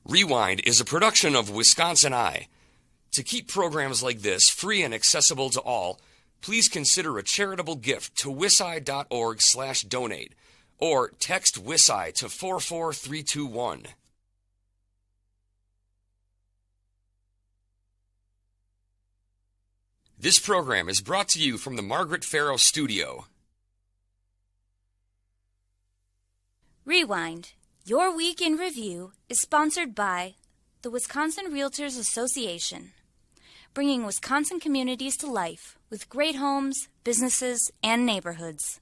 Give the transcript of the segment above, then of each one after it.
Rewind is a production of Wisconsin Eye. To keep programs like this free and accessible to all, please consider a charitable gift to wisci.org/donate or text WISI to 44321. This program is brought to you from the Margaret Farrow Studio. Rewind, your week in review, is sponsored by the Wisconsin Realtors Association, bringing Wisconsin communities to life with great homes, businesses, and neighborhoods.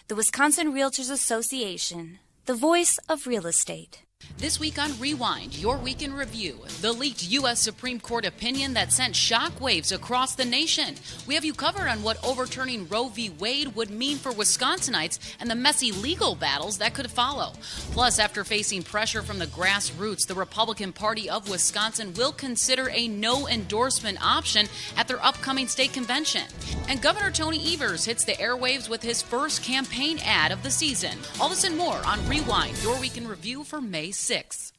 The Wisconsin Realtors Association, the voice of real estate. This week on Rewind, your week in review, the leaked U.S. Supreme Court opinion that sent shockwaves across the nation. We have you covered on what overturning Roe v. Wade would mean for Wisconsinites and the messy legal battles that could follow. Plus, after facing pressure from the grassroots, the Republican Party of Wisconsin will consider a no-endorsement option at their upcoming state convention. And Governor Tony Evers hits the airwaves with his first campaign ad of the season. All this and more on Rewind, your week in review for May 6th.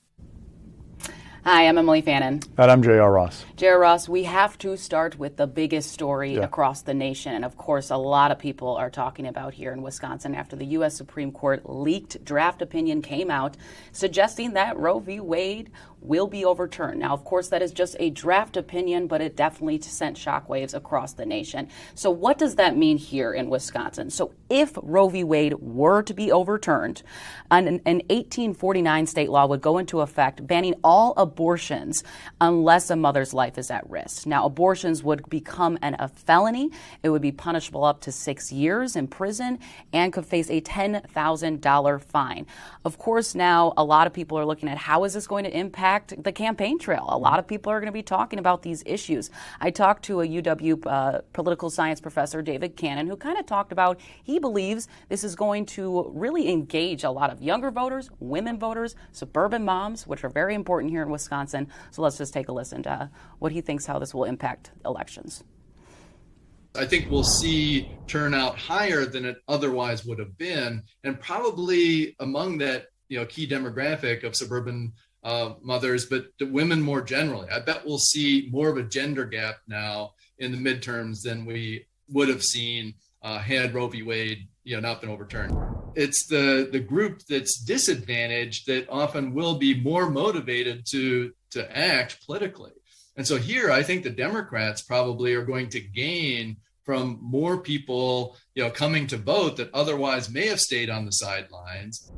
Hi, I'm Emilee Fannon. And I'm J.R. Ross. J.R. Ross, we have to start with the biggest story across the nation. And of course, a lot of people are talking about here in Wisconsin after the U.S. Supreme Court leaked draft opinion came out suggesting that Roe v. Wade will be overturned. Now, of course, that is just a draft opinion, but it definitely sent shockwaves across the nation. So what does that mean here in Wisconsin? So if Roe v. Wade were to be overturned, an 1849 state law would go into effect banning all abortions unless a mother's life is at risk. Now, abortions would become a felony. It would be punishable up to 6 years in prison and could face a $10,000 fine. Of course, now a lot of people are looking at how is this going to impact the campaign trail. A lot of people are going to be talking about these issues. I talked to a UW political science professor, David Cannon, who kind of talked about he believes this is going to really engage a lot of younger voters, women voters, suburban moms, which are very important here in Wisconsin. So let's just take a listen to what he thinks how this will impact elections. I think we'll see turnout higher than it otherwise would have been, and probably among that key demographic of suburban mothers, but the women more generally. I bet we'll see more of a gender gap now in the midterms than we would have seen had Roe v. Wade not been overturned. It's the group that's disadvantaged that often will be more motivated to act politically. And so here, I think the Democrats probably are going to gain from more people, coming to vote that otherwise may have stayed on the sidelines.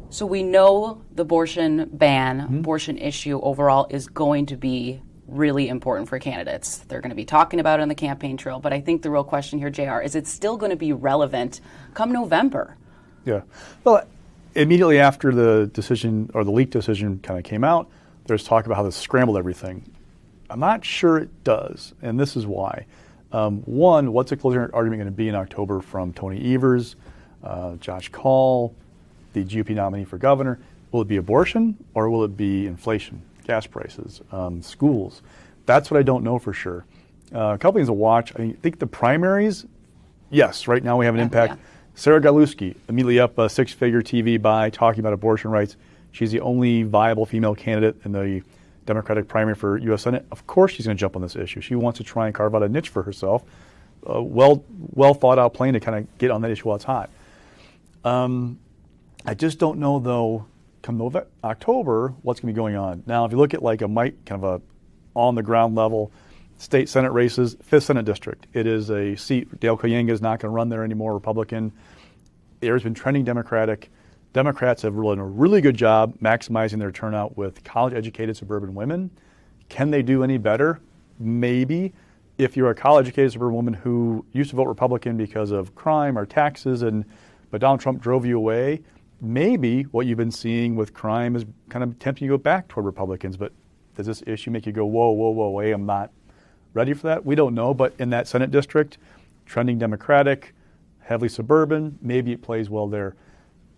So we know the abortion ban, abortion issue overall is going to be really important for candidates. They're going to be talking about it on the campaign trail. But I think the real question here, JR, is it still going to be relevant come November? Yeah. Well, immediately after the decision or the leaked decision kind of came out, there's talk about how this scrambled everything. I'm not sure it does, and this is why. One, what's the closing argument going to be in October from Tony Evers, Josh Kaul, the GOP nominee for governor? Will it be abortion or will it be inflation, gas prices, schools? That's what I don't know for sure. A couple things to watch. I think the primaries, yes, right now we have an impact. Yeah. Sarah Galuski, immediately up a six-figure TV buy talking about abortion rights. She's the only viable female candidate in the Democratic primary for U.S. Senate. Of course she's going to jump on this issue. She wants to try and carve out a niche for herself. Well thought out plan to kind of get on that issue while it's hot. I just don't know, though, come October, what's going to be going on. Now, if you look at like kind of a on-the-ground level, state Senate races, 5th Senate District. It is a seat. Dale Koyenga is not going to run there anymore, Republican. The area's been trending Democratic. Democrats have done a really good job maximizing their turnout with college-educated suburban women. Can they do any better? Maybe. If you're a college-educated suburban woman who used to vote Republican because of crime or taxes, but Donald Trump drove you away, maybe what you've been seeing with crime is kind of tempting you to go back toward Republicans. But does this issue make you go, whoa, hey, I'm not ready for that? We don't know. But in that Senate district, trending Democratic, heavily suburban, maybe it plays well there.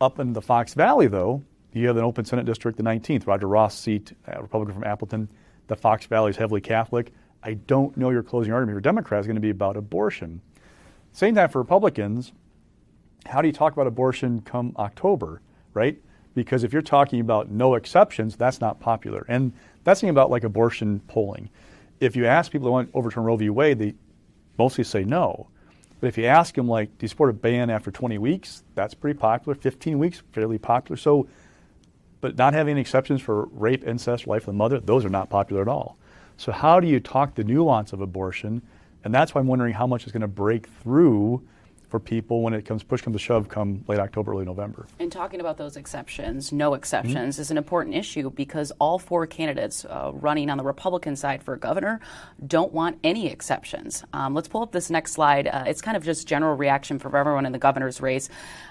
Up in the Fox Valley, though, you have an open Senate district, the 19th, Roger Ross seat, Republican from Appleton. The Fox Valley is heavily Catholic. I don't know your closing argument for Democrats is going to be about abortion. Same time for Republicans, how do you talk about abortion come October, right? Because if you're talking about no exceptions, that's not popular. And that's the thing about like abortion polling. If you ask people who want to overturn Roe v. Wade, they mostly say no. But if you ask them, like, do you support a ban after 20 weeks? That's pretty popular. 15 weeks, fairly popular. So, but not having any exceptions for rape, incest, life of the mother, those are not popular at all. So how do you talk the nuance of abortion? And that's why I'm wondering how much is going to break through for people when it comes push comes to shove come late October, early November. And talking about those exceptions, no exceptions, is an important issue because all four candidates running on the Republican side for governor don't want any exceptions. Let's pull up this next slide. It's kind of just general reaction from everyone in the governor's race.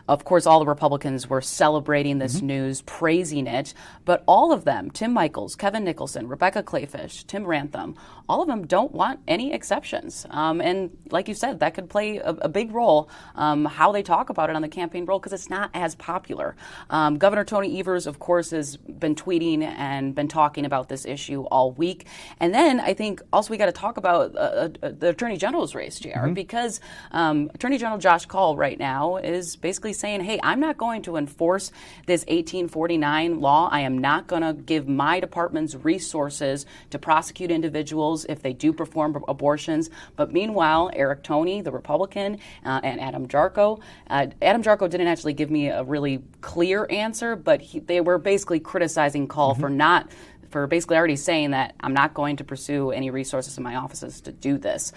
Of course, all the Republicans were celebrating this news, praising it, but all of them, Tim Michels, Kevin Nicholson, Rebecca Clayfish, Tim Rantham, all of them don't want any exceptions. And like you said, that could play a big role how they talk about it on the campaign roll because it's not as popular. Governor Tony Evers, of course, has been tweeting and been talking about this issue all week. And then I think also we got to talk about the Attorney General's race, JR, because Attorney General Josh Kaul right now is basically saying, hey, I'm not going to enforce this 1849 law. I am not going to give my department's resources to prosecute individuals if they do perform abortions. But meanwhile, Eric Toney, the Republican, and Adam Jarko. Adam Jarko didn't actually give me a really clear answer, but they were basically criticizing Kaul for basically already saying that I'm not going to pursue any resources in my offices to do this.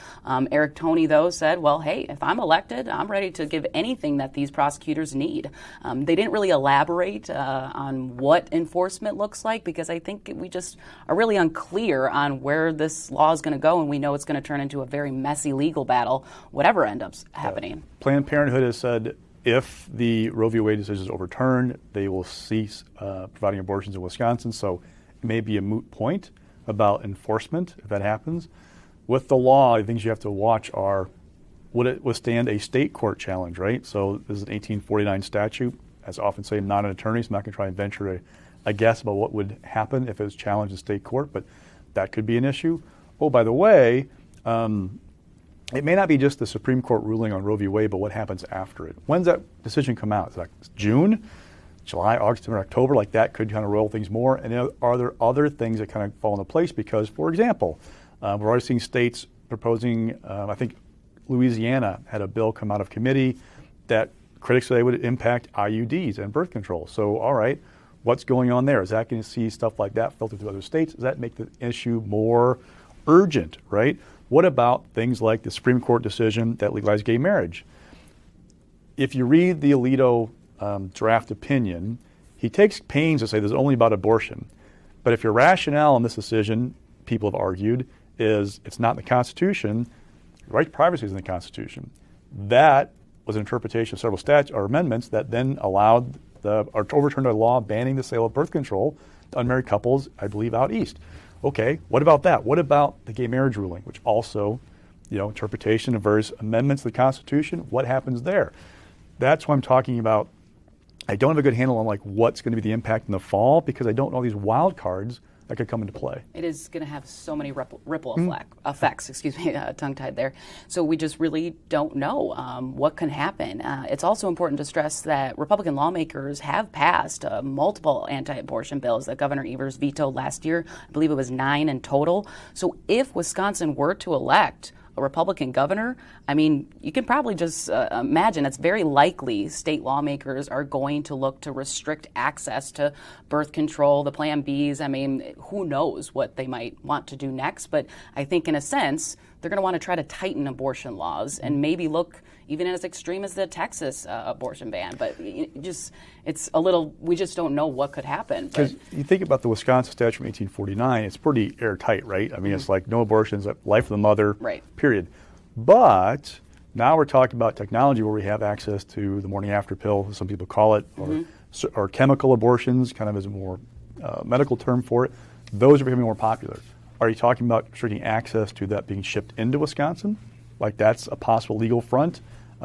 Eric Toney, though, said, well, hey, if I'm elected, I'm ready to give anything that these prosecutors need. They didn't really elaborate on what enforcement looks like because I think we just are really unclear on where this law is going to go, and we know it's going to turn into a very messy legal battle, whatever ends up happening. Planned Parenthood has said if the Roe v. Wade decision is overturned, they will cease providing abortions in Wisconsin. So it may be a moot point about enforcement if that happens. With the law, the things you have to watch are, would it withstand a state court challenge, right? So this is an 1849 statute. As I often say, I'm not an attorney, so I'm not going to try and venture a guess about what would happen if it was challenged in state court, but that could be an issue. Oh, by the way, it may not be just the Supreme Court ruling on Roe v. Wade, but what happens after it. When's that decision come out? Is it like June? July, August, or October, like that could kind of roll things more. And are there other things that kind of fall into place? Because, for example, we're already seeing states proposing, I think Louisiana had a bill come out of committee that critics say would impact IUDs and birth control. So, all right, what's going on there? Is that going to see stuff like that filter through other states? Does that make the issue more urgent, right? What about things like the Supreme Court decision that legalized gay marriage? If you read the Alito draft opinion, he takes pains to say this is only about abortion. But if your rationale in this decision, people have argued, is it's not in the Constitution, right to privacy is in the Constitution. That was an interpretation of several statutes or amendments that then allowed or overturned a law banning the sale of birth control to unmarried couples, I believe, out east. Okay, what about that? What about the gay marriage ruling, which also, interpretation of various amendments to the Constitution? What happens there? That's why I'm talking about. I don't have a good handle on what's going to be the impact in the fall because I don't know these wild cards that could come into play. It is going to have so many ripple effects, tongue-tied there. So we just really don't know what can happen. It's also important to stress that Republican lawmakers have passed multiple anti-abortion bills that Governor Evers vetoed last year. I believe it was 9 in total. So if Wisconsin were to elect a Republican governor, I mean, you can probably just imagine it's very likely state lawmakers are going to look to restrict access to birth control, the Plan Bs. I mean, who knows what they might want to do next. But I think in a sense, they're going to want to try to tighten abortion laws and maybe look even as extreme as the Texas abortion ban. But it's a little, we just don't know what could happen. Because you think about the Wisconsin statute from 1849, it's pretty airtight, right? I mean, it's like no abortions, life of the mother, right, period. But now we're talking about technology where we have access to the morning after pill, as some people call it, or chemical abortions, kind of as a more medical term for it. Those are becoming more popular. Are you talking about restricting access to that being shipped into Wisconsin? Like that's a possible legal front.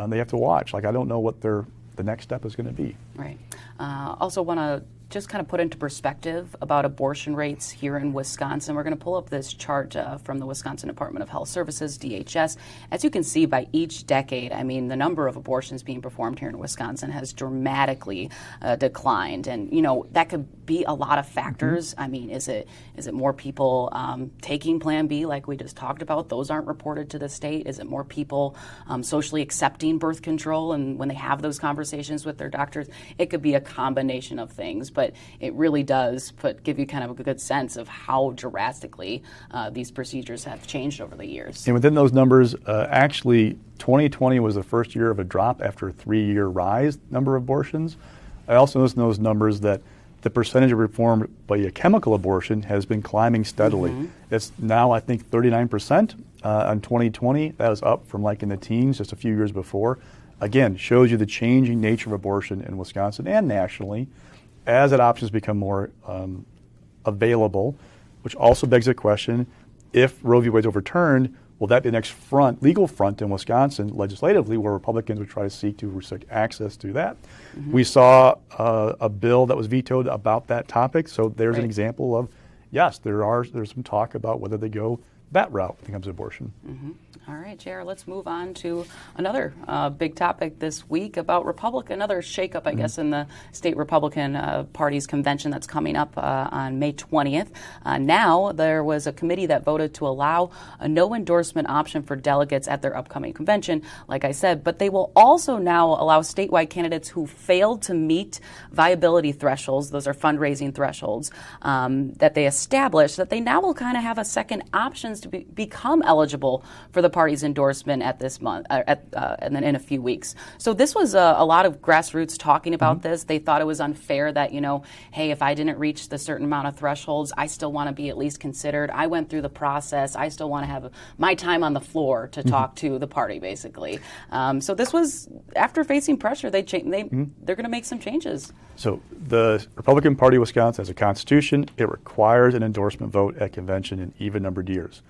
They have to watch. I don't know what the next step is going to be. Right. Also want to just kind of put into perspective about abortion rates here in Wisconsin, we're going to pull up this chart from the Wisconsin Department of Health Services, DHS. As you can see, by each decade, I mean, the number of abortions being performed here in Wisconsin has dramatically declined. And, you know, that could be a lot of factors. I mean, is it more people taking Plan B like we just talked about? Those aren't reported to the state. Is it more people socially accepting birth control, and when they have those conversations with their doctors? It could be a combination of things, but it really does give you kind of a good sense of how drastically these procedures have changed over the years. And within those numbers, actually 2020 was the first year of a drop after a 3-year rise number of abortions. I also noticed in those numbers that the percentage of performed by a chemical abortion has been climbing steadily. It's now, I think, 39% on 2020. That was up from like in the teens just a few years before. Again, shows you the changing nature of abortion in Wisconsin and nationally as that options become more available, which also begs the question, if Roe v. Wade is overturned, will that be the next legal front in Wisconsin legislatively where Republicans would try to seek to restrict access to that? We saw a bill that was vetoed about that topic, so there's an example of, yes, there's some talk about whether they go that route when it comes to abortion. All right, JR, let's move on to another big topic this week about another shakeup, I guess, in the state Republican Party's convention that's coming up on May 20th. Now, there was a committee that voted to allow a no-endorsement option for delegates at their upcoming convention, like I said, but they will also now allow statewide candidates who failed to meet viability thresholds, those are fundraising thresholds, that they established, that they now will kind of have a second options to become eligible for the party's endorsement at this month, and then in a few weeks. So this was a lot of grassroots talking about this. They thought it was unfair that, you know, hey, if I didn't reach the certain amount of thresholds, I still want to be at least considered. I went through the process. I still want to have my time on the floor to talk to the party, basically. So this was, after facing pressure, they're going to make some changes. So the Republican Party of Wisconsin has a constitution. It requires an endorsement vote at convention in even-numbered years.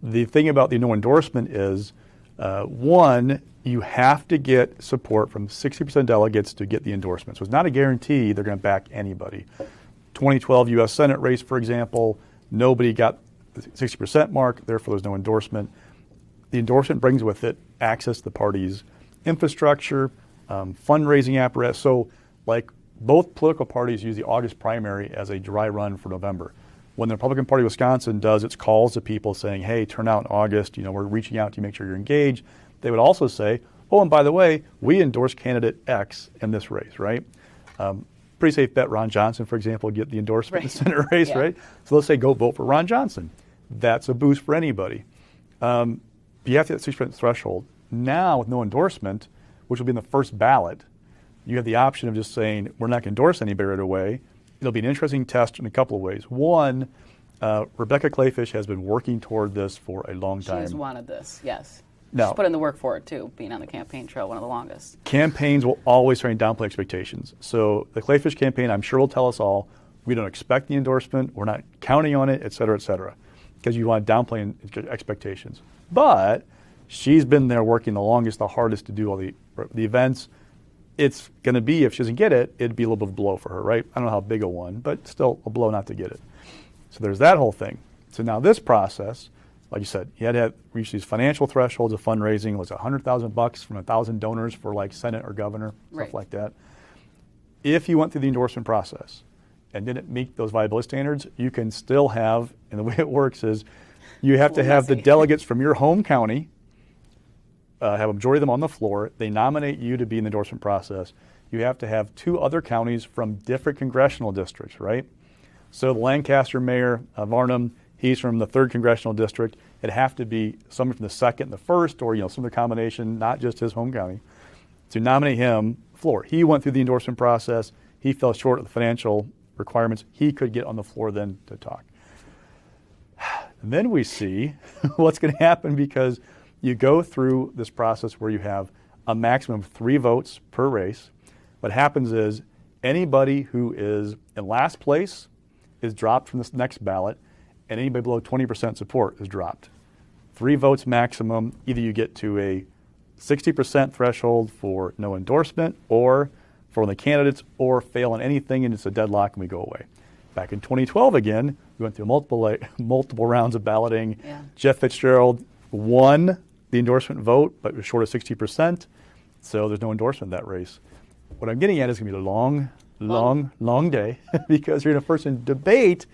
The thing about the no endorsement is, one, you have to get support from 60% delegates to get the endorsement. So it's not a guarantee they're going to back anybody. 2012 U.S. Senate race, for example, nobody got the 60% mark, therefore there's no endorsement. The endorsement brings with it access to the party's infrastructure, fundraising apparatus. So like both political parties use the August primary as a dry run for November. When the Republican Party of Wisconsin does its calls to people saying, hey, turn out in August, you know, we're reaching out to you, make sure you're engaged, they would also say, oh, and by the way, we endorse candidate X in this race, right? Pretty safe bet Ron Johnson, for example, would get the endorsement in the Senate race, right? So let's say go vote for Ron Johnson. That's a boost for anybody. But you have to hit the 60% threshold. Now, with no endorsement, which will be in the first ballot, you have the option of just saying, we're not going to endorse anybody right away. It'll be an interesting test in a couple of ways. One, Rebecca Clayfish has been working toward this for a long time. She's wanted this, yes. Now, she's put in the work for it, too, being on the campaign trail, one of the longest. Campaigns will always try and downplay expectations. So the Clayfish campaign, I'm sure, will tell us all, we don't expect the endorsement, we're not counting on it, et cetera, because you want to downplay expectations. But she's been there working the longest, the hardest to do all the events. It's going to be, if she doesn't get it, it'd be a little bit of a blow for her, right? I don't know how big a one, but still a blow not to get it. So there's that whole thing. So now this process, like you said, you had to reach these financial thresholds of fundraising. It was $100,000 from 1,000 donors for like Senate or governor, stuff like that. If you went through the endorsement process and didn't meet those viability standards, you can still have, and the way it works is you have to have the delegates from your home county, have a majority of them on the floor. They nominate you to be in the endorsement process. You have to have 2 other counties from different congressional districts, right? So the Lancaster mayor, Varnum, he's from the 3rd congressional district. It'd have to be someone from the 2nd and the 1st, or, you know, some other combination, not just his home county, to nominate him floor. He went through the endorsement process. He fell short of the financial requirements. He could get on the floor then to talk. And then we see what's going to happen, because you go through this process where you have a maximum of 3 votes per race. What happens is anybody who is in last place is dropped from this next ballot, and anybody below 20% support is dropped. 3 votes maximum. Either you get to a 60% threshold for no endorsement, or for the candidates or fail on anything, and it's a deadlock and we go away. Back in 2012 again, we went through multiple rounds of balloting. Yeah. Jeff Fitzgerald won the endorsement vote, but was short of 60%, so there's no endorsement in that race. What I'm getting at is going to be a long day because you're going to first in debate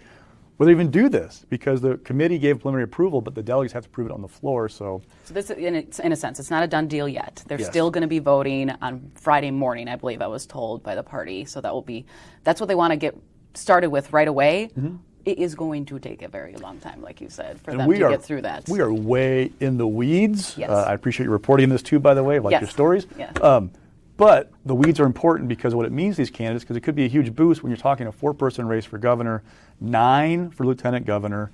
whether they even do this, because the committee gave preliminary approval, but the delegates have to prove it on the floor. So this, in a sense, it's not a done deal yet. They're Yes. still going to be voting on Friday morning, I believe I was told by the party. So that's what they want to get started with right away. Mm-hmm. It is going to take a very long time, like you said, for and them to get through that. We are way in the weeds. Yes. I appreciate you reporting this too, by the way. I like Yes. your stories. Yeah. But the weeds are important because of what it means to these candidates, because it could be a huge boost when you're talking a 4-person race for governor, 9 for lieutenant governor.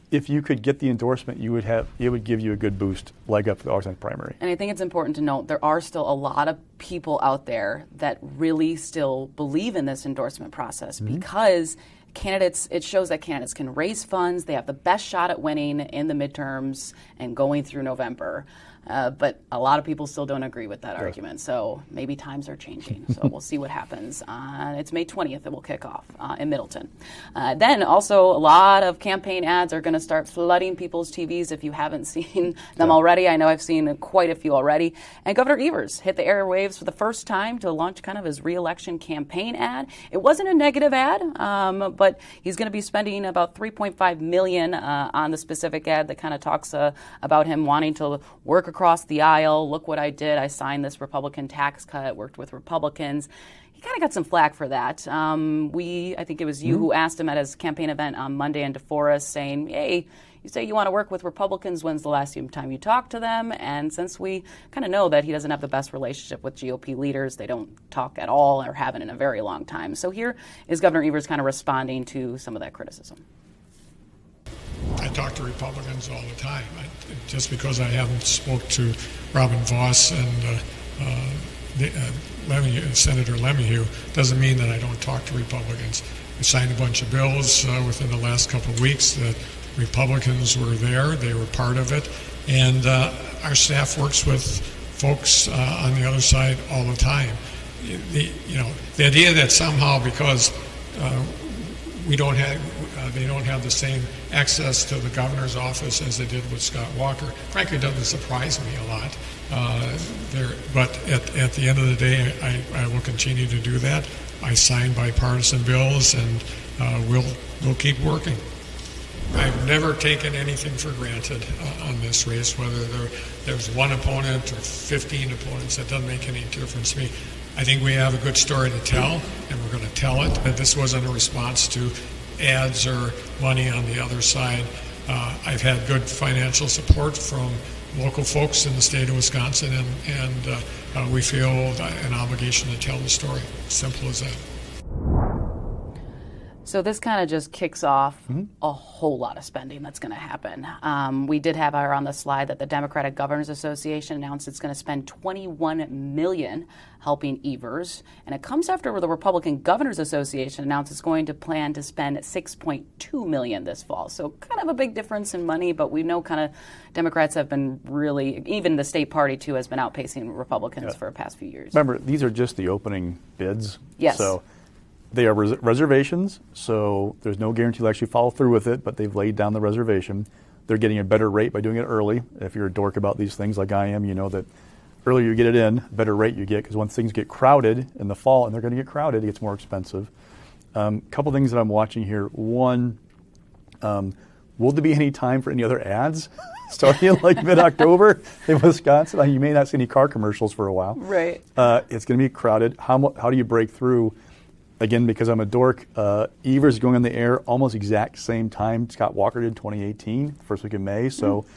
If you could get the endorsement, it would give you a good boost, leg up for the August 9th primary. And I think it's important to note there are still a lot of people out there that really still believe in this endorsement process because it shows that candidates can raise funds. They have the best shot at winning in the midterms and going through November. But a lot of people still don't agree with that argument. So maybe times are changing. So we'll see what happens. It's May 20th that will kick off in Middleton. Then also a lot of campaign ads are going to start flooding people's TVs if you haven't seen them already. I know I've seen quite a few already. And Governor Evers hit the airwaves for the first time to launch kind of his re-election campaign ad. It wasn't a negative ad, but he's going to be spending about $3.5 million on the specific ad that kind of talks about him wanting to work across the aisle. Look what I did. I signed this Republican tax cut, worked with Republicans. He kind of got some flack for that. I think it was you who asked him at his campaign event on Monday in DeForest saying, hey, you say you want to work with Republicans. When's the last time you talked to them? And since we kind of know that he doesn't have the best relationship with GOP leaders, they don't talk at all or haven't in a very long time. So here is Governor Evers kind of responding to some of that criticism. I talk to Republicans all the time. Just because I haven't spoke to Robin Voss and Senator Lemieux doesn't mean that I don't talk to Republicans. We signed a bunch of bills within the last couple of weeks that Republicans were there. They were part of it. And our staff works with folks on the other side all the time. The idea that somehow because they don't have the same access to the governor's office as they did with Scott Walker, frankly, doesn't surprise me a lot. But at the end of the day, I will continue to do that. I sign bipartisan bills, and we'll keep working. I've never taken anything for granted on this race, whether there's one opponent or 15 opponents. That doesn't make any difference to me. I think we have a good story to tell, and we're going to tell it. But this wasn't a response to ads or money on the other side. I've had good financial support from local folks in the state of Wisconsin, and we feel an obligation to tell the story. Simple as that. So this kind of just kicks off a whole lot of spending that's going to happen. We did have on the slide that the Democratic Governors Association announced it's going to spend $21 million helping Evers, and it comes after the Republican Governors Association announced it's going to plan to spend $6.2 million this fall. So kind of a big difference in money, but we know kind of Democrats have been really, even the state party too, has been outpacing Republicans for the past few years. Remember, these are just the opening bids. Yes. So they are reservations, so there's no guarantee they'll actually follow through with it, but they've laid down the reservation. They're getting a better rate by doing it early. If you're a dork about these things like I am, you know that earlier you get it in, better rate you get, because once things get crowded in the fall, and they're going to get crowded, it gets more expensive. Couple things that I'm watching here. One, will there be any time for any other ads starting in like mid-October in Wisconsin? You may not see any car commercials for a while. Right. It's going to be crowded. How do you break through? Again, because I'm a dork, Evers is going on the air almost exact same time Scott Walker did in 2018, first week of May. So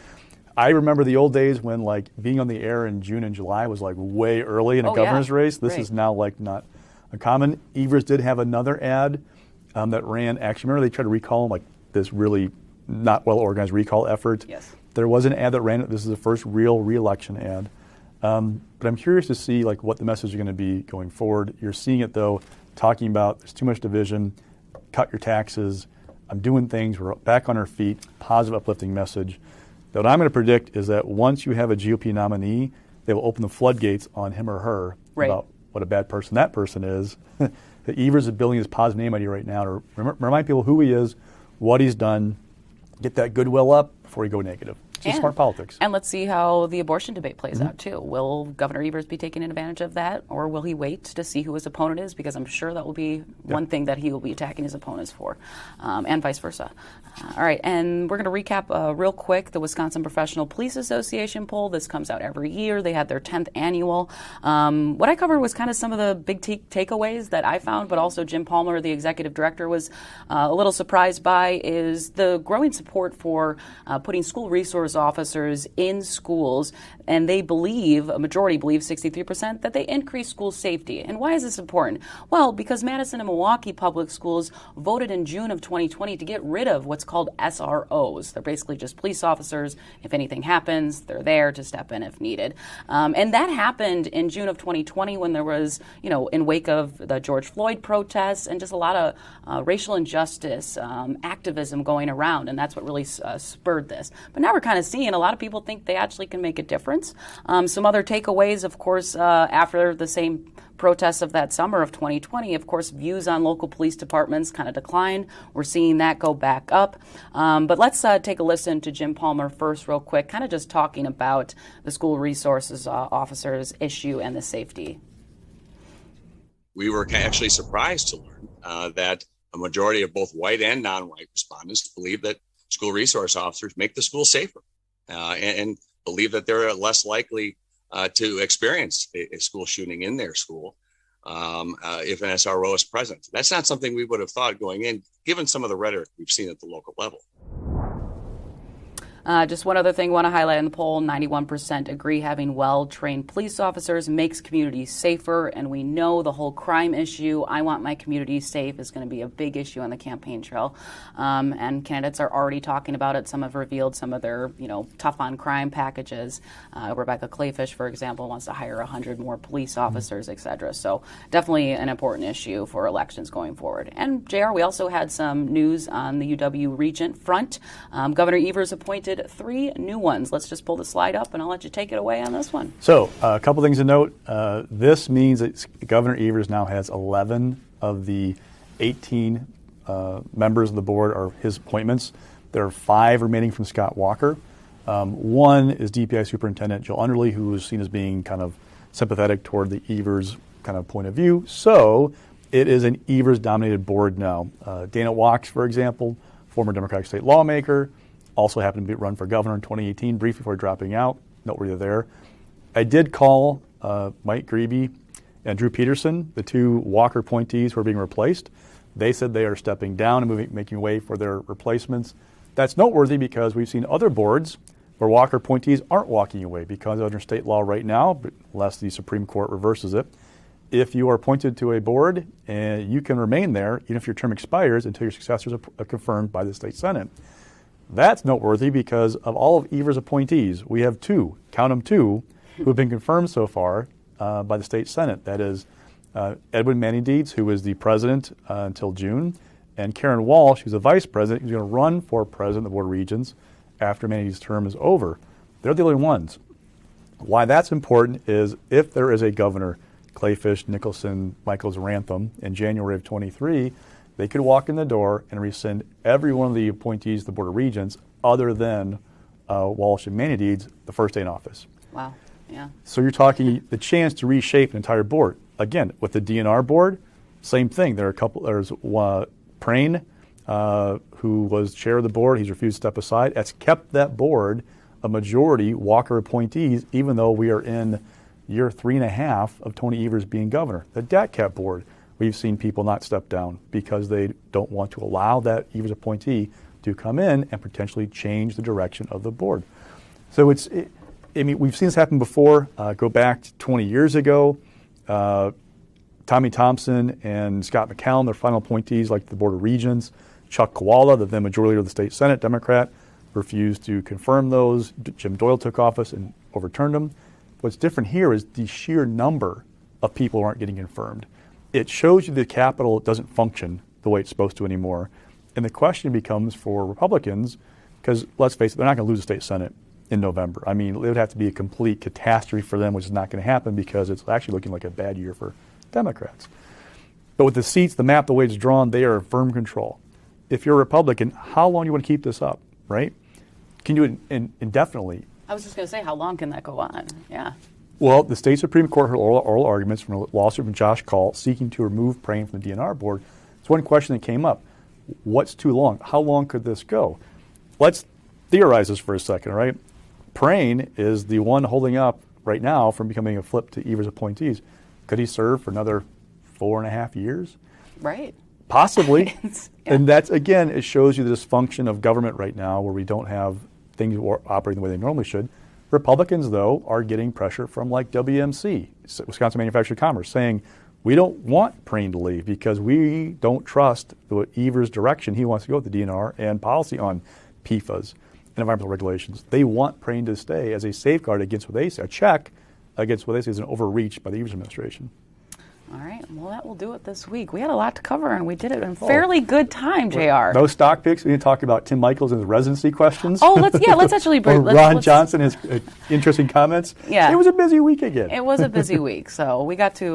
I remember the old days when like being on the air in June and July was like way early in a governor's race. This is now like not uncommon. Evers did have another ad that ran. Actually, remember they tried to recall him, like this really not well organized recall effort. Yes. There was an ad that ran. This is the first real re-election ad. But I'm curious to see like what the message is going to be going forward. You're seeing it though, talking about there's too much division, cut your taxes, I'm doing things, we're back on our feet, positive, uplifting message. What I'm going to predict is that once you have a GOP nominee, they will open the floodgates on him or her about what a bad person that person is. Evers is building his positive name idea right now to remind people who he is, what he's done, get that goodwill up before you go negative. It's smart politics. And let's see how the abortion debate plays out, too. Will Governor Evers be taking advantage of that, or will he wait to see who his opponent is? Because I'm sure that will be one thing that he will be attacking his opponents for, and vice versa. All right, and we're going to recap real quick the Wisconsin Professional Police Association poll. This comes out every year. They had their 10th annual. What I covered was kind of some of the big takeaways that I found, but also Jim Palmer, the executive director, was a little surprised by, is the growing support for putting school resource officers in schools, and they believe, a majority believe, 63%, that they increase school safety. And why is this important? Well, because Madison and Milwaukee public schools voted in June of 2020 to get rid of what's called SROs. They're basically just police officers. If anything happens, they're there to step in if needed. And that happened in June of 2020 when there was, in wake of the George Floyd protests and just a lot of racial injustice, activism going around, and that's what really spurred this. But now we're kind of seeing a lot of people think they actually can make a difference. Some other takeaways, of course, after the same protests of that summer of 2020, of course, views on local police departments kind of declined. We're seeing that go back up. But let's take a listen to Jim Palmer first real quick, kind of just talking about the school resources officers issue and the safety. We were actually surprised to learn that a majority of both white and non-white respondents believe that school resource officers make the school safer and believe that they're less likely to experience a school shooting in their school if an SRO is present. That's not something we would have thought going in, given some of the rhetoric we've seen at the local level. Just one other thing I want to highlight in the poll, 91% agree having well-trained police officers makes communities safer, and we know the whole crime issue, I want my community safe, is going to be a big issue on the campaign trail. And candidates are already talking about it. Some have revealed some of their, tough on crime packages. Rebecca Clayfish, for example, wants to hire 100 more police officers, et cetera. So definitely an important issue for elections going forward. And JR, we also had some news on the UW Regent front. Governor Evers appointed 3 new ones. Let's just pull the slide up and I'll let you take it away on this one. So a couple things to note. This means that Governor Evers now has 11 of the 18 members of the board are his appointments. There are 5 remaining from Scott Walker. One is DPI Superintendent Jill Underly, who is seen as being kind of sympathetic toward the Evers kind of point of view. So it is an Evers-dominated board now. Dana Wachs, for example, former Democratic state lawmaker, also happened to be run for governor in 2018, briefly before dropping out. Noteworthy there. I did call Mike Grebe and Drew Peterson, the 2 Walker appointees who are being replaced. They said they are stepping down and making way for their replacements. That's noteworthy because we've seen other boards where Walker appointees aren't walking away because under state law right now, unless the Supreme Court reverses it, if you are appointed to a board, you can remain there even if your term expires until your successors are confirmed by the state Senate. That's noteworthy because of all of Evers' appointees, we have 2, count them 2, who have been confirmed so far by the state Senate. That is Edwin Manning-Dietz, who was the president until June, and Karen Walsh, who's the vice president, who's going to run for president of the Board of Regents after Manning-Dietz's term is over. They're the only ones. Why that's important is if there is a governor, Clayfish, Nicholson, Michaels, Rantham, in January of 23, they could walk in the door and rescind every one of the appointees to the Board of Regents other than Walsh and Manning-Dietz the first day in office. Wow, yeah. So you're talking the chance to reshape an entire board. Again, with the DNR board, same thing. There's Prane, who was chair of the board. He's refused to step aside. That's kept that board a majority Walker appointees, even though we are in year 3.5 of Tony Evers being governor. The DATCAP board, we've seen people not step down because they don't want to allow that Evers appointee to come in and potentially change the direction of the board. So we've seen this happen before. Go back to 20 years ago. Tommy Thompson and Scott McCallum, their final appointees, like the Board of Regents. Chuck Koala, the then majority leader of the state Senate, Democrat, refused to confirm those. Jim Doyle took office and overturned them. What's different here is the sheer number of people who aren't getting confirmed. It shows you the Capitol doesn't function the way it's supposed to anymore. And the question becomes for Republicans, because let's face it, they're not going to lose the state Senate in November. I mean, it would have to be a complete catastrophe for them, which is not going to happen because it's actually looking like a bad year for Democrats. But with the seats, the map, the way it's drawn, they are in firm control. If you're a Republican, how long do you want to keep this up, right? Can you do it indefinitely? I was just going to say, how long can that go on? Yeah. Well, the state Supreme Court heard oral arguments from a lawsuit from Josh Call seeking to remove Praying from the DNR board. It's one question that came up. What's too long? How long could this go? Let's theorize this for a second, right? Praying is the one holding up right now from becoming a flip to Evers' appointees. Could he serve for another 4.5 years? Right. Possibly. Yeah. And that's, again, it shows you the dysfunction of government right now where we don't have things operating the way they normally should. Republicans, though, are getting pressure from like WMC, Wisconsin Manufactured Commerce, saying we don't want Praying to leave because we don't trust the Evers' direction he wants to go with the DNR and policy on PFAS and environmental regulations. They want Praying to stay as a safeguard against what they say, a check against what they say is an overreach by the Evers administration. All right. Well, that will do it this week. We had a lot to cover, and we did it in fairly good time, JR. No stock picks. We need to talk about Tim Michaels and his residency questions. Oh, let's actually bring Ron Johnson, his interesting comments. Yeah. It was a busy week again. It was a busy week, so we got to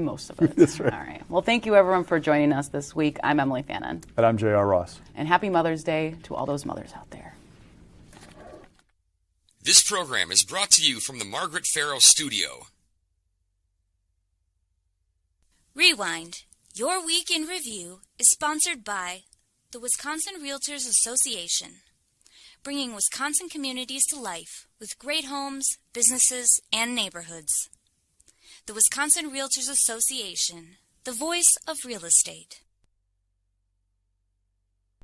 most of it. That's right. All right. Well, thank you everyone for joining us this week. I'm Emilee Fannon. And I'm J.R. Ross. And happy Mother's Day to all those mothers out there. This program is brought to you from the Margaret Farrow Studio. Rewind. Your Week in Review is sponsored by the Wisconsin Realtors Association, bringing Wisconsin communities to life with great homes, businesses, and neighborhoods. The Wisconsin Realtors Association, the voice of real estate.